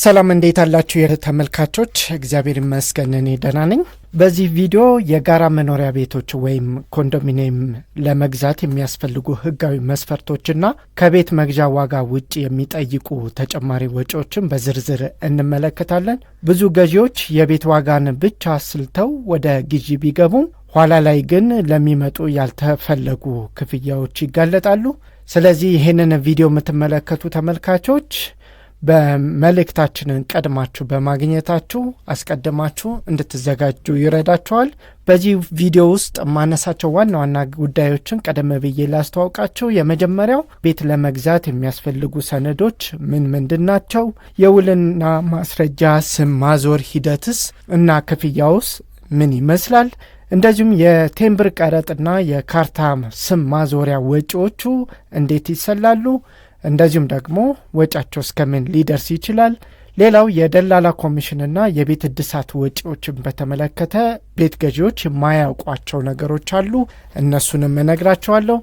ሰላም እንዴት አላችሁ የተመልካቾች? እግዚአብሔር ይመስገን እኔ ደህና ነኝ። በዚህ ቪዲዮ የጋራ መኖሪያ ቤቶች ወይም ኮንዶሚኒየም ለመግዛት የሚያስፈልጉ ህጋዊ መስፈርቶችና ከቤት መግዣ ዋጋ ውጭ የሚጠይቁ ተጨማሪ ወጪዎችን በዝርዝር እንመለከታለን። ብዙ ገዢዎች የቤት ዋጋን ብቻ አስልተው ወደ ግዢ ቢገቡም ኋላ ላይ ግን ለሚመጡ ያልተፈለጉ ክፍያዎች ይጋለጣሉ። ስለዚህ ይህንን ቪዲዮ የምትመለከቱ ተመልካቾች በመልእክታችንን ቀድማችሁ በማግኘታችሁ አስቀድማችሁ እንድትዘጋጁ ይረዳችኋል። በዚህ ቪዲዮ ውስጥ ማነሳቸው ዋና ዋና ጉዳዮችን ቀደም ብዬ ላስተዋውቃችሁ። የመጀመሪያው ቤት ለመግዛት የሚያስፈልጉ ሰነዶች ምን ምንድን ናቸው? የውልና ማስረጃ ስም ማዞር ሂደትስ እና ክፍያውስ ምን ይመስላል? እንደዚሁም የቴምብር ቀረጥና የካርታ ስም ማዞሪያ ወጪዎቹ እንዴት ይሰላሉ? እንደዚሁም ደግሞ ወጫቸው እስከምን ሊደርስ ይችላል? ሌላው የደላላ ኮሚሽንና የቤት እድሳት ወጪዎችን በተመለከተ ቤት ገዢዎች የማያውቋቸው ነገሮች አሉ። እነሱንም እነግራቸዋለሁ።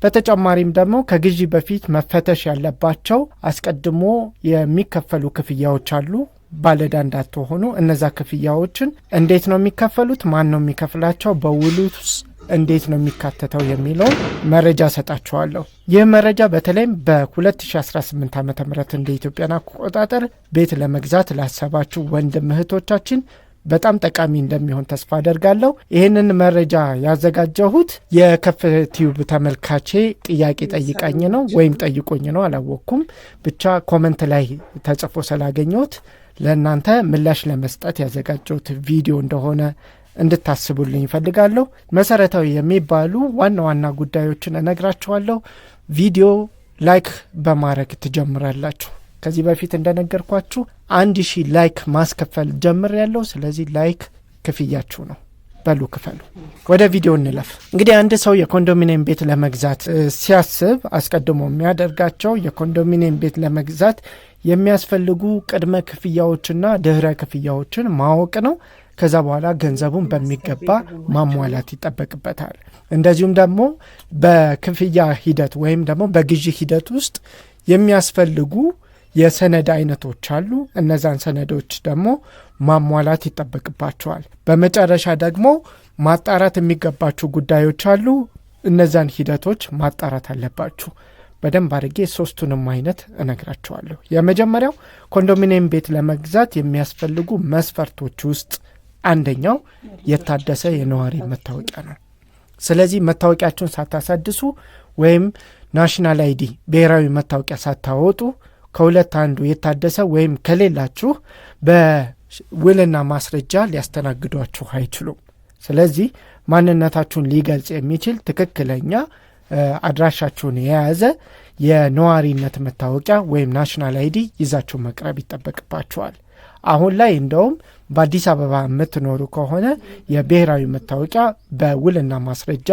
በተጨማሪም ደግሞ ከግዢ በፊት መፈተሽ ያለባቸው አስቀድሞ የሚከፈሉ ክፍያዎች አሉ። ባለዕዳ እንዳትሆኑ እነዛ ክፍያዎችን እንዴት ነው የሚከፈሉት? ማን ነው የሚከፍላቸው? በውሉስ እንዴት ነው የሚካተተው የሚለው መረጃ ሰጣችኋለሁ። ይህ መረጃ በተለይም በ2018 ዓ.ም እንደ ኢትዮጵያን አቆጣጠር ቤት ለመግዛት ላሰባችሁ ወንድም እህቶቻችን በጣም ጠቃሚ እንደሚሆን ተስፋ አደርጋለሁ። ይህንን መረጃ ያዘጋጀሁት የከፍ ቲዩብ ተመልካቼ ጥያቄ ጠይቃኝ ነው ወይም ጠይቆኝ ነው፣ አላወቅኩም። ብቻ ኮመንት ላይ ተጽፎ ስላገኘሁት ለእናንተ ምላሽ ለመስጠት ያዘጋጀሁት ቪዲዮ እንደሆነ እንድታስቡልኝ ይፈልጋለሁ። መሰረታዊ የሚባሉ ዋና ዋና ጉዳዮችን እነግራችኋለሁ። ቪዲዮ ላይክ በማድረግ ትጀምራላችሁ። ከዚህ በፊት እንደነገርኳችሁ 1000 ላይክ ማስከፈል ጀምር ያለው። ስለዚህ ላይክ ክፍያችሁ ነው። በሉ ክፈሉ። ወደ ቪዲዮ እንለፍ። እንግዲህ አንድ ሰው የኮንዶሚኒየም ቤት ለመግዛት ሲያስብ አስቀድሞ የሚያደርጋቸው የኮንዶሚኒየም ቤት ለመግዛት የሚያስፈልጉ ቅድመ ክፍያዎችና ድህረ ክፍያዎችን ማወቅ ነው። ከዛ በኋላ ገንዘቡን በሚገባ ማሟላት ይጠበቅበታል። እንደዚሁም ደግሞ በክፍያ ሂደት ወይም ደግሞ በግዢ ሂደት ውስጥ የሚያስፈልጉ የሰነድ አይነቶች አሉ። እነዛን ሰነዶች ደግሞ ማሟላት ይጠበቅባቸዋል። በመጨረሻ ደግሞ ማጣራት የሚገባችሁ ጉዳዮች አሉ። እነዛን ሂደቶች ማጣራት አለባችሁ። በደንብ አድርጌ ሶስቱንም አይነት እነግራችኋለሁ። የመጀመሪያው ኮንዶሚኒየም ቤት ለመግዛት የሚያስፈልጉ መስፈርቶች ውስጥ አንደኛው የታደሰ የነዋሪ መታወቂያ ነው። ስለዚህ መታወቂያችሁን ሳታሳድሱ ወይም ናሽናል አይዲ ብሔራዊ መታወቂያ ሳታወጡ ከሁለት አንዱ የታደሰ ወይም ከሌላችሁ በውልና ማስረጃ ሊያስተናግዷችሁ አይችሉም። ስለዚህ ማንነታችሁን ሊገልጽ የሚችል ትክክለኛ አድራሻችሁን የያዘ የነዋሪነት መታወቂያ ወይም ናሽናል አይዲ ይዛችሁ መቅረብ ይጠበቅባችኋል። አሁን ላይ እንደውም በአዲስ አበባ የምትኖሩ ከሆነ የብሔራዊ መታወቂያ በውልና ማስረጃ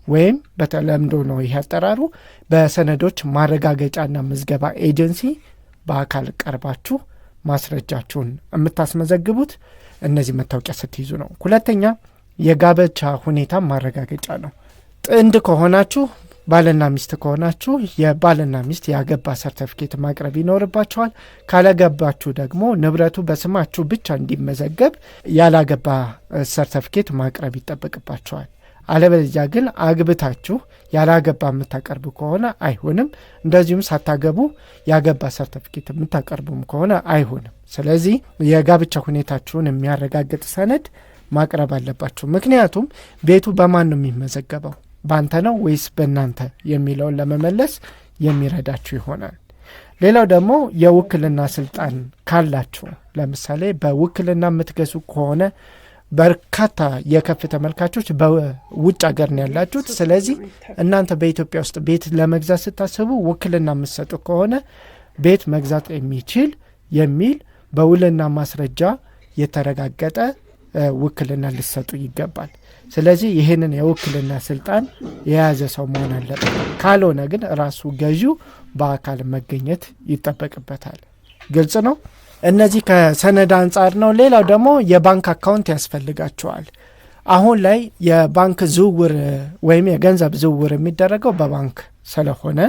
ወይም በተለምዶ ነው ይህ አጠራሩ በሰነዶች ማረጋገጫና ምዝገባ ኤጀንሲ በአካል ቀርባችሁ ማስረጃችሁን የምታስመዘግቡት እነዚህ መታወቂያ ስትይዙ ነው። ሁለተኛ የጋብቻ ሁኔታ ማረጋገጫ ነው። ጥንድ ከሆናችሁ ባልና ሚስት ከሆናችሁ የባልና ሚስት ያገባ ሰርተፊኬት ማቅረብ ይኖርባችኋል። ካላገባችሁ ደግሞ ንብረቱ በስማችሁ ብቻ እንዲመዘገብ ያላገባ ሰርተፊኬት ማቅረብ ይጠበቅባችኋል። አለበለዚያ ግን አግብታችሁ ያላገባ የምታቀርቡ ከሆነ አይሆንም። እንደዚሁም ሳታገቡ ያገባ ሰርተፊኬት የምታቀርቡም ከሆነ አይሆንም። ስለዚህ የጋብቻ ሁኔታችሁን የሚያረጋግጥ ሰነድ ማቅረብ አለባችሁ። ምክንያቱም ቤቱ በማን ነው የሚመዘገበው? ባንተ ነው ወይስ በእናንተ የሚለውን ለመመለስ የሚረዳችሁ ይሆናል። ሌላው ደግሞ የውክልና ስልጣን ካላችሁ፣ ለምሳሌ በውክልና የምትገዙ ከሆነ በርካታ የከፍ ተመልካቾች በውጭ ሀገር ነው ያላችሁት። ስለዚህ እናንተ በኢትዮጵያ ውስጥ ቤት ለመግዛት ስታስቡ ውክልና የምትሰጡ ከሆነ ቤት መግዛት የሚችል የሚል በውልና ማስረጃ የተረጋገጠ ውክልና ልሰጡ ይገባል። ስለዚህ ይህንን የውክልና ስልጣን የያዘ ሰው መሆን አለበት። ካልሆነ ግን ራሱ ገዢው በአካል መገኘት ይጠበቅበታል። ግልጽ ነው። እነዚህ ከሰነድ አንጻር ነው። ሌላው ደግሞ የባንክ አካውንት ያስፈልጋቸዋል። አሁን ላይ የባንክ ዝውውር ወይም የገንዘብ ዝውውር የሚደረገው በባንክ ስለሆነ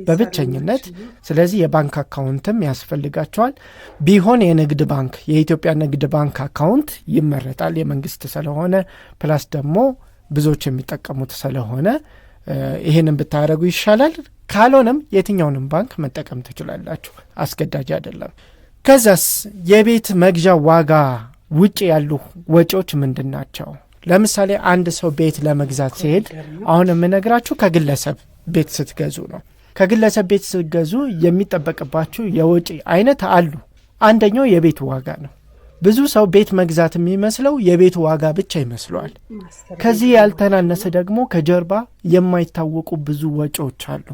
በብቸኝነት ስለዚህ የባንክ አካውንትም ያስፈልጋቸዋል። ቢሆን የንግድ ባንክ የኢትዮጵያ ንግድ ባንክ አካውንት ይመረጣል የመንግስት ስለሆነ ፕላስ ደግሞ ብዙዎች የሚጠቀሙት ስለሆነ ይሄንን ብታደርጉ ይሻላል። ካልሆነም የትኛውንም ባንክ መጠቀም ትችላላችሁ፣ አስገዳጅ አይደለም። ከዛስ የቤት መግዣ ዋጋ ውጪ ያሉ ወጪዎች ምንድን ናቸው? ለምሳሌ አንድ ሰው ቤት ለመግዛት ሲሄድ አሁን የምነግራችሁ ከግለሰብ ቤት ስትገዙ ነው። ከግለሰብ ቤት ስትገዙ የሚጠበቅባችሁ የወጪ አይነት አሉ። አንደኛው የቤት ዋጋ ነው። ብዙ ሰው ቤት መግዛት የሚመስለው የቤት ዋጋ ብቻ ይመስለዋል። ከዚህ ያልተናነሰ ደግሞ ከጀርባ የማይታወቁ ብዙ ወጪዎች አሉ።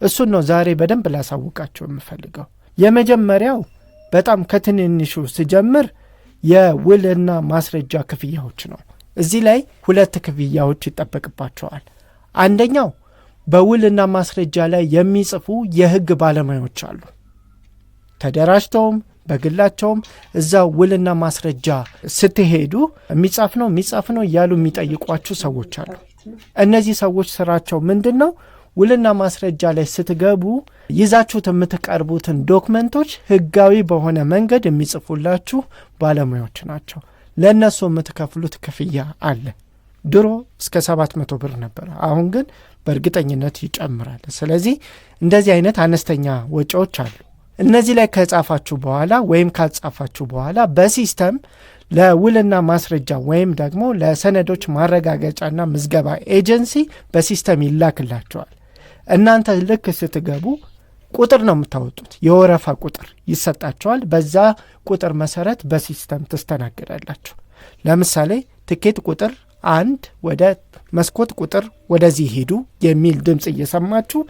እሱን ነው ዛሬ በደንብ ላሳውቃቸው የምፈልገው። የመጀመሪያው በጣም ከትንንሹ ስጀምር የውልና ማስረጃ ክፍያዎች ነው። እዚህ ላይ 2 ክፍያዎች ይጠበቅባቸዋል። አንደኛው በውልና ማስረጃ ላይ የሚጽፉ የህግ ባለሙያዎች አሉ። ተደራጅተውም በግላቸውም እዛ ውልና ማስረጃ ስትሄዱ የሚጻፍ ነው እያሉ የሚጠይቋችሁ ሰዎች አሉ። እነዚህ ሰዎች ስራቸው ምንድን ነው? ውልና ማስረጃ ላይ ስትገቡ ይዛችሁት የምትቀርቡትን ዶክመንቶች ህጋዊ በሆነ መንገድ የሚጽፉላችሁ ባለሙያዎች ናቸው። ለእነሱ የምትከፍሉት ክፍያ አለ። ድሮ እስከ 700 ብር ነበር። አሁን ግን በእርግጠኝነት ይጨምራል። ስለዚህ እንደዚህ አይነት አነስተኛ ወጪዎች አሉ። እነዚህ ላይ ከጻፋችሁ በኋላ ወይም ካልጻፋችሁ በኋላ በሲስተም ለውልና ማስረጃ ወይም ደግሞ ለሰነዶች ማረጋገጫና ምዝገባ ኤጀንሲ በሲስተም ይላክላቸዋል። እናንተ ልክ ስትገቡ ቁጥር ነው የምታወጡት። የወረፋ ቁጥር ይሰጣቸዋል። በዛ ቁጥር መሰረት በሲስተም ትስተናገዳላችሁ። ለምሳሌ ትኬት ቁጥር 1 ወደ መስኮት ቁጥር ወደዚህ ሄዱ የሚል ድምጽ እየሰማችሁ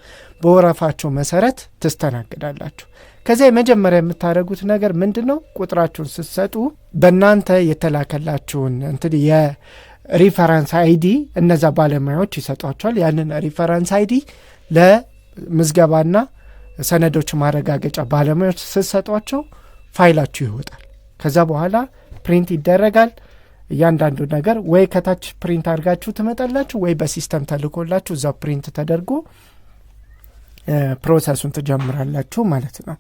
በወረፋቸው መሰረት ትስተናገዳላችሁ። ከዚያ የመጀመሪያ የምታደርጉት ነገር ምንድነው? ቁጥራችሁን ስትሰጡ በእናንተ የተላከላችሁን የሪፈረንስ አይዲ እነዛ ባለሙያዎች ይሰጧቸዋል። ያንን ሪፈረንስ አይዲ ለምዝገባና ሰነዶች ማረጋገጫ ባለሙያዎች ስትሰጧቸው ፋይላችሁ ይወጣል። ከዛ በኋላ ፕሪንት ይደረጋል። እያንዳንዱ ነገር ወይ ከታች ፕሪንት አድርጋችሁ ትመጣላችሁ ወይ በሲስተም ተልኮላችሁ እዛ ፕሪንት ተደርጎ ፕሮሰሱን ትጀምራላችሁ ማለት ነው።